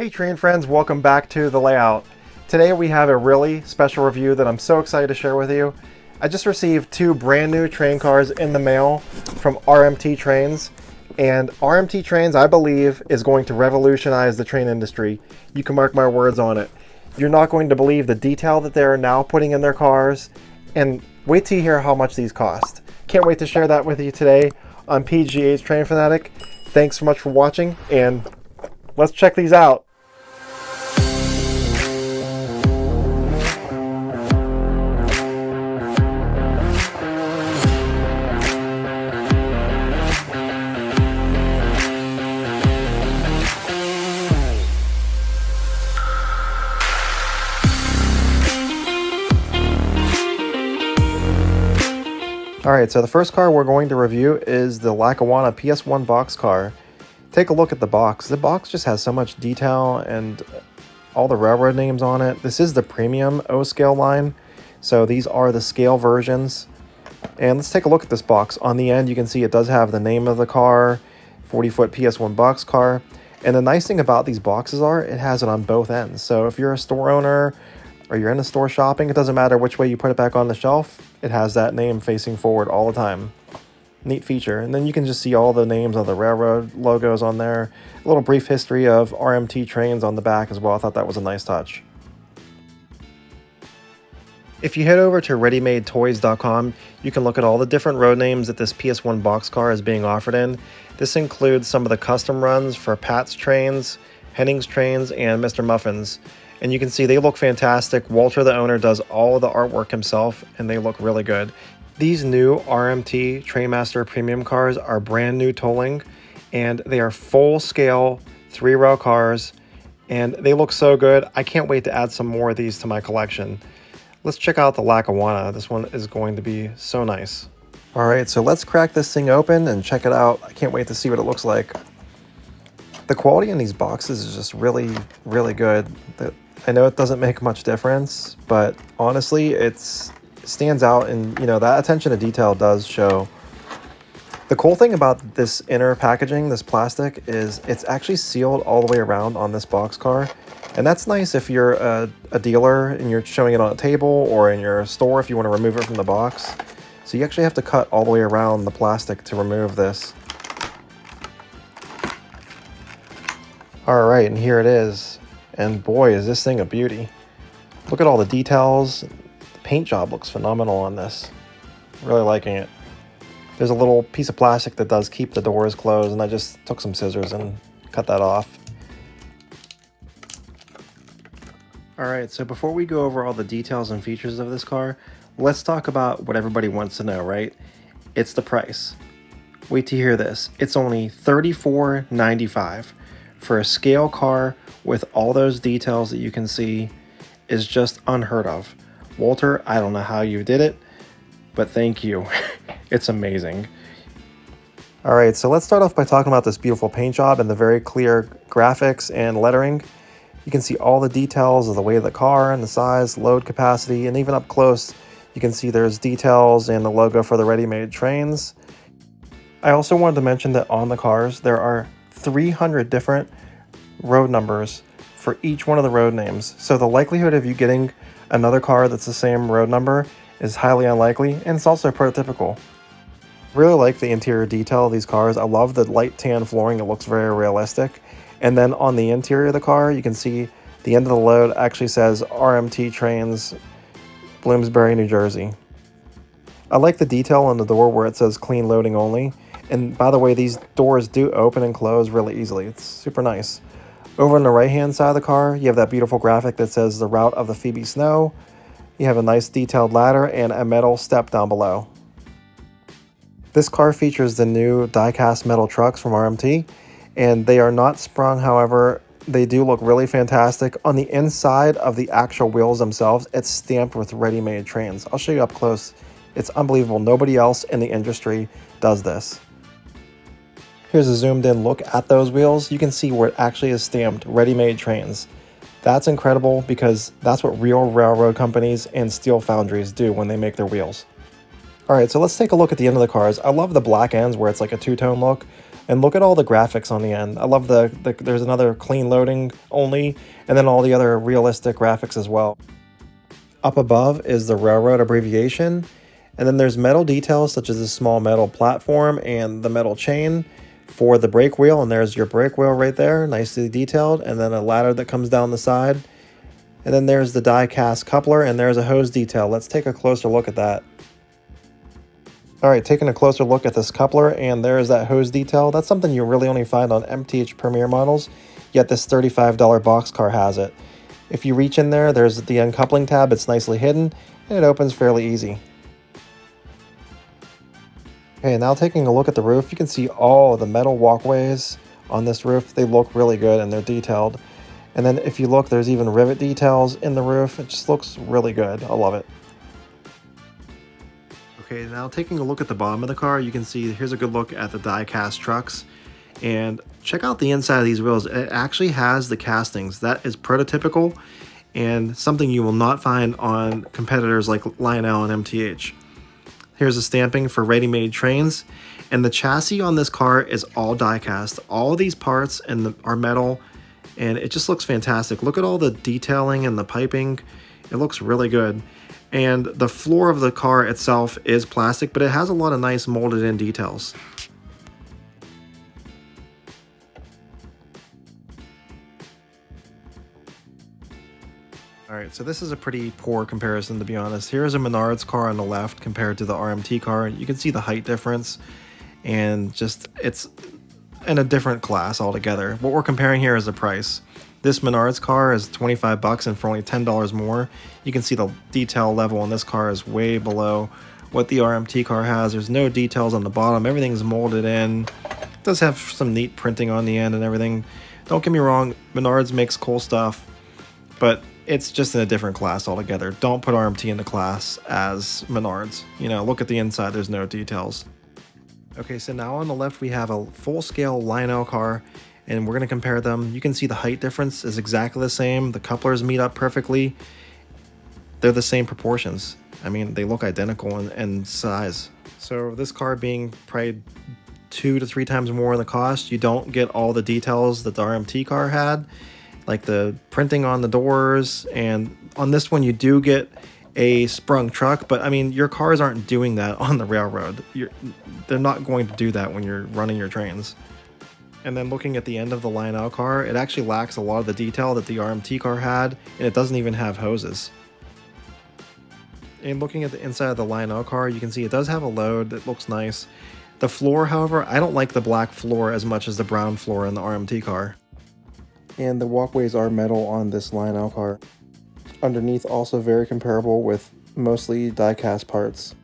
Hey train friends, welcome back to The Layout. Today we have a really special review that I'm so excited to share with you. I just received two brand new train cars in the mail from RMT Trains. And RMT Trains, I believe, is going to revolutionize the train industry. You can mark my words on it. You're not going to believe the detail that they're now putting in their cars. And wait till you hear how much these cost. Can't wait to share that with you today on PGHTRAINFANATIC. Thanks so much for watching, and let's check these out. Alright, so the first car we're going to review is the Lackawanna PS1 Boxcar. Take a look at the box. The box just has so much detail and all the railroad names on it. This is the premium O-scale line, so these are the scale versions. And let's take a look at this box. On the end you can see it does have the name of the car, 40-foot PS1 Boxcar. And the nice thing about these boxes are it has it on both ends. So if you're a store owner or you're in the store shopping, it doesn't matter which way you put it back on the shelf. It has that name facing forward all the time. Neat feature. And then you can just see all the names of the railroad logos on there. A little brief history of RMT Trains on the back as well. I thought that was a nice touch. If you head over to readymadetoys.com, you can look at all the different road names that this PS1 Boxcar is being offered in. This includes some of the custom runs for Pat's Trains, Henning's Trains, and Mr. Muffin's. And you can see they look fantastic. Walter, the owner, does all of the artwork himself, and they look really good. These new RMT Trainmaster premium cars are brand new tolling, and they are full-scale 3-row cars, and they look so good. I can't wait to add some more of these to my collection. Let's check out the Lackawanna. This one is going to be so nice. All right, so let's crack this thing open and check it out. I can't wait to see what it looks like. The quality in these boxes is just really, really good. I know it doesn't make much difference, but honestly, it stands out, and you know, that attention to detail does show. The cool thing about this inner packaging, this plastic, is it's actually sealed all the way around on this boxcar. And that's nice if you're a dealer and you're showing it on a table, or in your store if you want to remove it from the box. So you actually have to cut all the way around the plastic to remove this. All right, and here it is. And boy, is this thing a beauty. Look at all the details. The paint job looks phenomenal on this. Really liking it. There's a little piece of plastic that does keep the doors closed, and I just took some scissors and cut that off. Alright, so before we go over all the details and features of this car, let's talk about what everybody wants to know, right? It's the price. Wait to hear this. It's only $34.95 for a scale car with all those details that you can see. Is just unheard of. Walter, I don't know how you did it, but thank you. It's amazing. All right, so let's start off by talking about this beautiful paint job and the very clear graphics and lettering. You can see all the details of the weight of the car and the size, load capacity, and even up close, you can see there's details and the logo for the ready-made trains. I also wanted to mention that on the cars, there are 300 different road numbers for each one of the road names. So the likelihood of you getting another car that's the same road number is highly unlikely, and it's also prototypical. Really like the interior detail of these cars. I love the light tan flooring. It looks very realistic. And then on the interior of the car, you can see the end of the load actually says RMT Trains, Bloomsbury, New Jersey. I like the detail on the door where it says clean loading only. And by the way, these doors do open and close really easily. It's super nice. Over on the right-hand side of the car, you have that beautiful graphic that says the route of the Phoebe Snow. You have a nice detailed ladder and a metal step down below. This car features the new die-cast metal trucks from RMT, and they are not sprung, however, they do look really fantastic. On the inside of the actual wheels themselves, it's stamped with ready-made trains. I'll show you up close. It's unbelievable. Nobody else in the industry does this. Here's a zoomed in look at those wheels. You can see where it actually is stamped ready-made trains. That's incredible because that's what real railroad companies and steel foundries do when they make their wheels. All right, so let's take a look at the end of the cars. I love the black ends where it's like a two-tone look. And look at all the graphics on the end. I love there's another clean loading only, and then all the other realistic graphics as well. Up above is the railroad abbreviation, and then there's metal details such as a small metal platform and the metal chain for the brake wheel, and there's your brake wheel right there, nicely detailed, and then a ladder that comes down the side. And then there's the die cast coupler, and there's a hose detail. Let's take a closer look at that. Alright, taking a closer look at this coupler, and there's that hose detail. That's something you really only find on MTH Premier models, yet this $35 Boxcar has it. If you reach in there, there's the uncoupling tab, it's nicely hidden, and it opens fairly easy. Okay, now taking a look at the roof, you can see all the metal walkways on this roof. They look really good and they're detailed. And then if you look, there's even rivet details in the roof. It just looks really good. I love it. Okay, now taking a look at the bottom of the car, you can see here's a good look at the die cast trucks. And check out the inside of these wheels. It actually has the castings. That is prototypical and something you will not find on competitors like Lionel and MTH. Here's a stamping for ready-made trains, and the chassis on this car is all die cast. All these parts are metal, and it just looks fantastic. Look at all the detailing and the piping. It looks really good. And the floor of the car itself is plastic, but it has a lot of nice molded in details. Alright, so this is a pretty poor comparison, to be honest. Here's a Menards car on the left compared to the RMT car. You can see the height difference, and just it's in a different class altogether. What we're comparing here is the price. This Menards car is $25 and for only $10 more. You can see the detail level on this car is way below what the RMT car has. There's no details on the bottom. Everything's molded in. It does have some neat printing on the end and everything. Don't get me wrong, Menards makes cool stuff, but it's just in a different class altogether. Don't put RMT in the class as Menards. You know, look at the inside, there's no details. Okay, so now on the left we have a full-scale Lionel car, and we're going to compare them. You can see the height difference is exactly the same. The couplers meet up perfectly. They're the same proportions. I mean, they look identical in size. So this car being probably 2 to 3 times more in the cost, you don't get all the details that the RMT car had, like the printing on the doors, and on this one you do get a sprung truck, but I mean, your cars aren't doing that on the railroad. They're not going to do that when you're running your trains. And then looking at the end of the Lionel car, it actually lacks a lot of the detail that the RMT car had, and it doesn't even have hoses. And looking at the inside of the Lionel car, you can see it does have a load that looks nice. The floor, however, I don't like the black floor as much as the brown floor in the RMT car. And the walkways are metal on this Lionel car. Underneath also very comparable with mostly die-cast parts.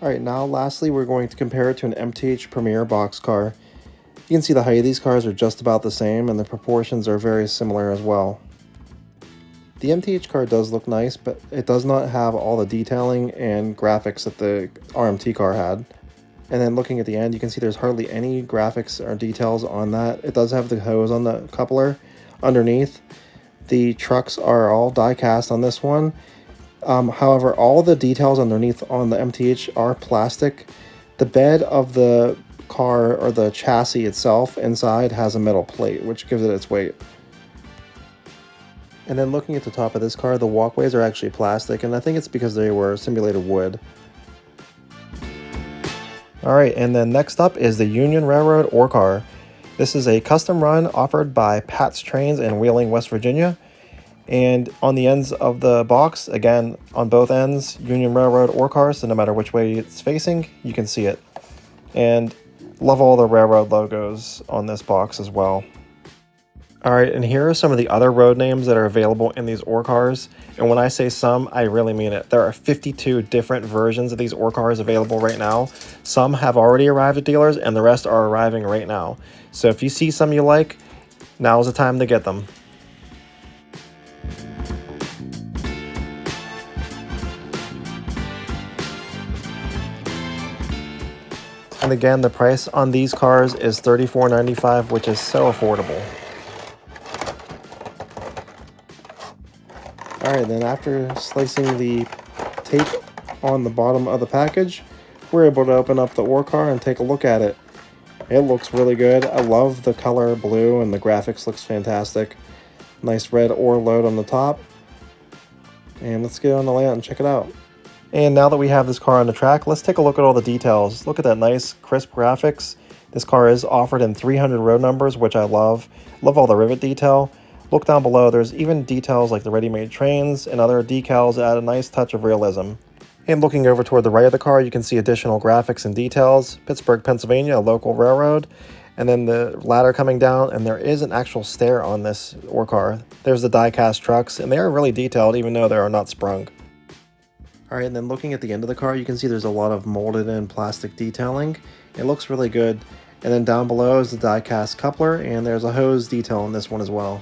Alright, now lastly we're going to compare it to an MTH Premier box car. You can see the height of these cars are just about the same, and the proportions are very similar as well. The MTH car does look nice, but it does not have all the detailing and graphics that the RMT car had. And then looking at the end, you can see there's hardly any graphics or details on that. It does have the hose on the coupler underneath. The trucks are all die cast on this one. However, all the details underneath on the MTH are plastic. The bed of the car, or the chassis itself inside, has a metal plate, which gives it its weight. And then looking at the top of this car, the walkways are actually plastic, and I think it's because they were simulated wood. Alright, and then next up is the Union Railroad ore car. This is a custom run offered by Pat's Trains in Wheeling, West Virginia. And on the ends of the box, again, on both ends, Union Railroad ore car, so no matter which way it's facing, you can see it. And love all the railroad logos on this box as well. Alright, and here are some of the other road names that are available in these ore cars. And when I say some, I really mean it. There are 52 different versions of these ore cars available right now. Some have already arrived at dealers, and the rest are arriving right now. So if you see some you like, now's the time to get them. And again, the price on these cars is $34.95, which is so affordable. Alright, then after slicing the tape on the bottom of the package, we're able to open up the ore car and take a look at it. It looks really good. I love the color blue and the graphics looks fantastic. Nice red ore load on the top. And let's get on the layout and check it out. And now that we have this car on the track, let's take a look at all the details. Look at that nice crisp graphics. This car is offered in 300 road numbers, which I love. Love all the rivet detail. Look down below, there's even details like the ready-made trains and other decals that add a nice touch of realism. And looking over toward the right of the car, you can see additional graphics and details. Pittsburgh, Pennsylvania, a local railroad. And then the ladder coming down, and there is an actual stair on this ore car. There's the die-cast trucks, and they are really detailed even though they are not sprung. Alright, and then looking at the end of the car, you can see there's a lot of molded in plastic detailing. It looks really good. And then down below is the die-cast coupler, and there's a hose detail on this one as well.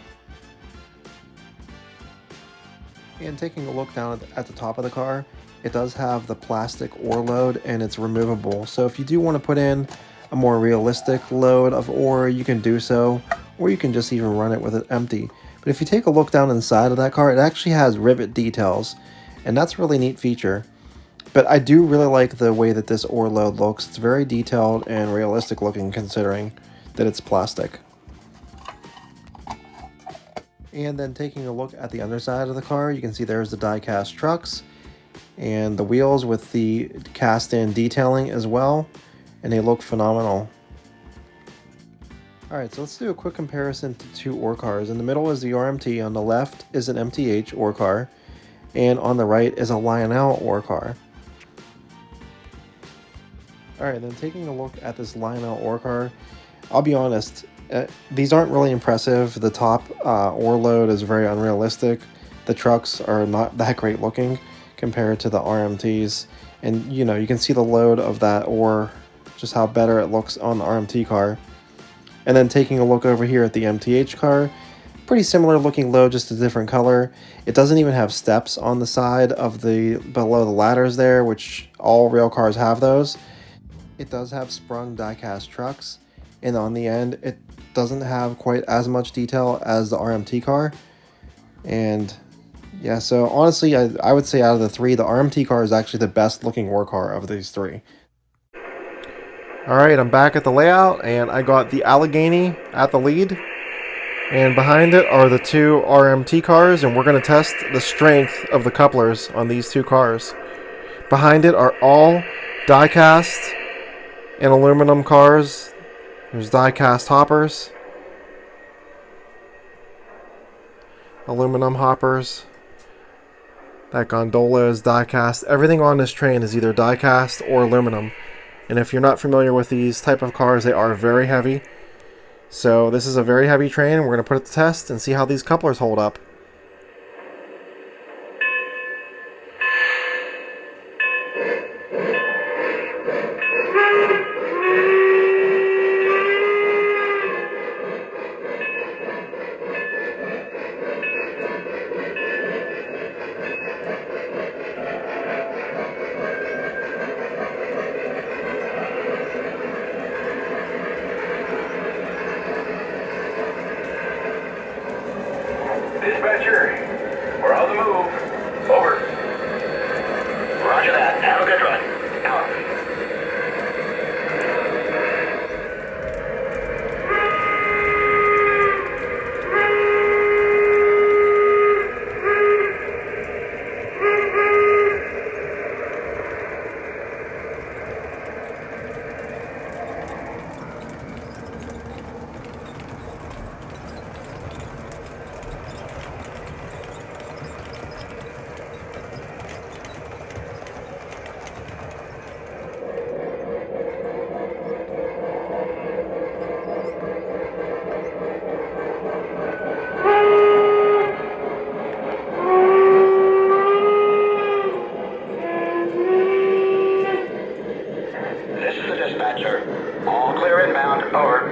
And taking a look down at the top of the car, it does have the plastic ore load and it's removable. So if you do want to put in a more realistic load of ore, you can do so, or you can just even run it with it empty. But if you take a look down inside of that car, it actually has rivet details, and that's a really neat feature. But I do really like the way that this ore load looks. It's very detailed and realistic looking considering that it's plastic. And then taking a look at the underside of the car, you can see there's the die-cast trucks and the wheels with the cast-in detailing as well, and they look phenomenal. Alright, so let's do a quick comparison to two ore cars. In the middle is the RMT, on the left is an MTH ore car, and on the right is a Lionel ore car. Alright, then taking a look at this Lionel ore car, I'll be honest, these aren't really impressive. The top ore load is very unrealistic. The trucks are not that great looking compared to the RMTs. And you know, you can see the load of that ore, just how better it looks on the RMT car. And then taking a look over here at the MTH car, pretty similar looking load, just a different color. It doesn't even have steps on the side of below the ladders there, which all rail cars have those. It does have sprung die-cast trucks, and on the end it doesn't have quite as much detail as the RMT car. And yeah, so honestly, I would say out of the three, the RMT car is actually the best looking ore car of these three. Alright, I'm back at the layout, and I got the Allegheny at the lead, and behind it are the two RMT cars, and we're going to test the strength of the couplers on these two cars. Behind it are all die-cast and aluminum cars. There's die-cast hoppers, aluminum hoppers. That gondola is die-cast. Everything on this train is either die-cast or aluminum. And if you're not familiar with these type of cars, they are very heavy. So this is a very heavy train. We're going to put it to test and see how these couplers hold up. Dispatcher, we're on the move. Over. Roger that. Have a good run. Out. All clear inbound. Over.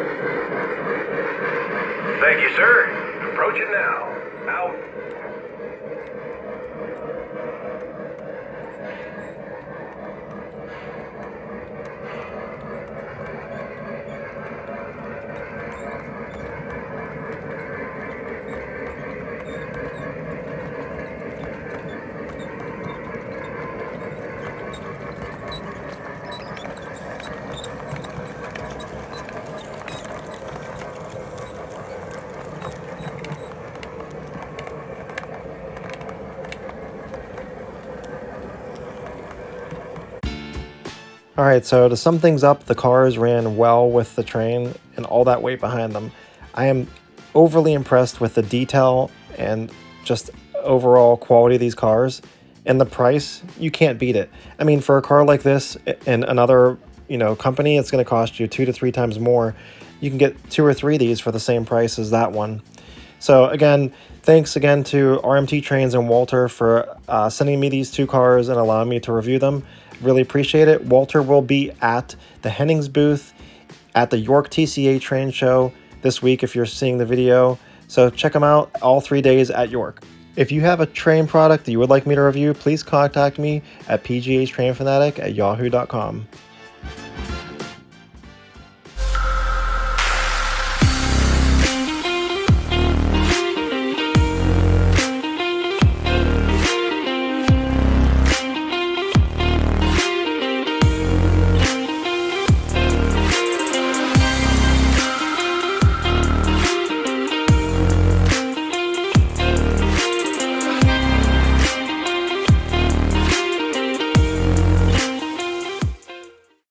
Thank you, sir. Approaching now. Out. All right, so to sum things up, the cars ran well with the train and all that weight behind them. I am overly impressed with the detail and just overall quality of these cars, and the price, you can't beat it. I mean, for a car like this in another, company, it's going to cost you 2 to 3 times more. You can get 2 or 3 of these for the same price as that one. So again, thanks again to RMT Trains and Walter for sending me these 2 cars and allowing me to review them. Really appreciate it. Walter will be at the Hennings booth at the York TCA train show this week if you're seeing the video. So check them out all 3 days at York. If you have a train product that you would like me to review, please contact me at pghttrainfanatic@yahoo.com.